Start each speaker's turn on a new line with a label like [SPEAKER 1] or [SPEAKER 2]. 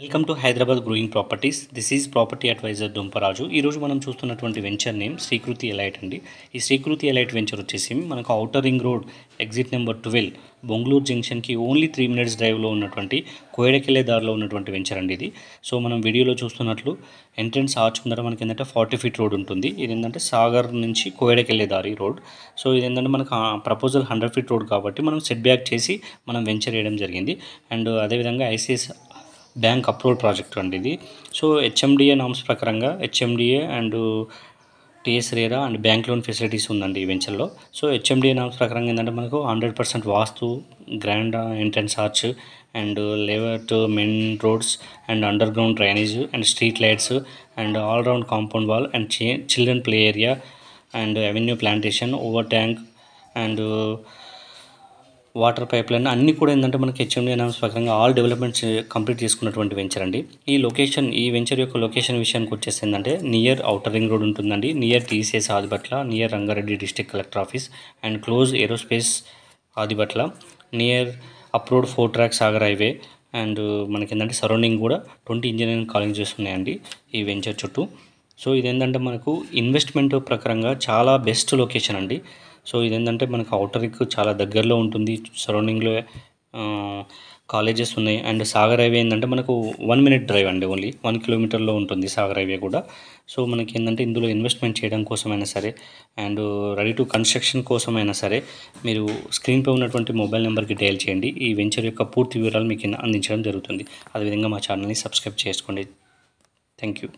[SPEAKER 1] Welcome to Hyderabad growing properties. This is property advisor Dumparaju. ఈరోజు మనం చూస్తున్నటువంటి వెంచర్ నేమ్ శ్రీకృతి ఎలైట్ అండి. ఈ శ్రీకృతి ఎలైట్ వెంచర్ వచ్చేసి మనకు outer ring road exit number 12 Bongloor జంక్షన్కి ఓన్లీ 3 minutes డ్రైవ్లో ఉన్నటువంటి కోయడకెళ్ళే దారిలో ఉన్నటువంటి వెంచర్ అండి ఇది. సో మనం వీడియోలో చూస్తున్నట్లు ఎంట్రన్స్ ఆర్చ్ ముందర మనకి ఏంటంటే 40 feet రోడ్ ఉంటుంది. ఇది ఏంటంటే సాగర్ నుంచి కోయడకెళ్ళే దారి రోడ్. సో ఇది ఏంటంటే మనకు ప్రపోజల్ 100 feet రోడ్ కాబట్టి మనం సెట్ బ్యాక్ చేసి మనం వెంచర్ వేయడం జరిగింది. అండ్ అదేవిధంగా ఐసిఎస్ బ్యాంక్ అప్రూవల్ ప్రాజెక్ట్ అండి ఇది. సో హెచ్ఎండిఏ నామ్స్ ప్రకారంగా HMDA and TS RERA and bank loan facilities ఉందండి ఈ వెంచర్లో. సో హెచ్ఎండిఏ నామ్స్ ప్రకారంగా ఏంటంటే మనకు 100% vastu, grand entrance arch and layout, main roads and underground drainage and street lights and all round compound wall and children play area and avenue plantation, over tank and water pipeline అన్నీ కూడా ఏంటంటే మనకి HMDA norms ప్రకారంగా all developments complete చేసుకున్నటువంటి venture అండి. ఈ venture యొక్క location విషయానికి వచ్చేసి ఏంటంటే నియర్ ఔటర్ రింగ్ రోడ్ ఉంటుందండి, near TCS Adibatla, near Rangareddy district collector office and close aerospace Adibatla, near approved 4 track Sagar highway and మనకి ఏంటంటే సరౌండింగ్ కూడా 20 ఇంజనీరింగ్ కాలేజెస్ ఉన్నాయండి ఈ వెంచర్ చుట్టూ. సో ఇదేంటంటే మనకు ఇన్వెస్ట్మెంట్ ప్రకారంగా చాలా బెస్ట్ లొకేషన్ అండి. సో ఇదేంటంటే మనకు ఔటర్కి చాలా దగ్గరలో ఉంటుంది, సరౌండింగ్లో కాలేజెస్ ఉన్నాయి అండ్ సాగర్ హైవే ఏంటంటే మనకు 1 minute డ్రైవ్ అండి, ఓన్లీ 1 kilometer ఉంటుంది సాగర్ హైవే కూడా. సో మనకి ఏంటంటే ఇందులో ఇన్వెస్ట్మెంట్ చేయడం కోసమైనా సరే అండ్ రెడీ టు కన్స్ట్రక్షన్ కోసమైనా సరే మీరు స్క్రీన్పై ఉన్నటువంటి మొబైల్ నెంబర్కి డయల్ చేయండి. ఈ వెంచర్ యొక్క పూర్తి వివరాలు మీకు అందించడం జరుగుతుంది. అదేవిధంగా మా ఛానల్ని సబ్స్క్రైబ్ చేసుకోండి. Thank you.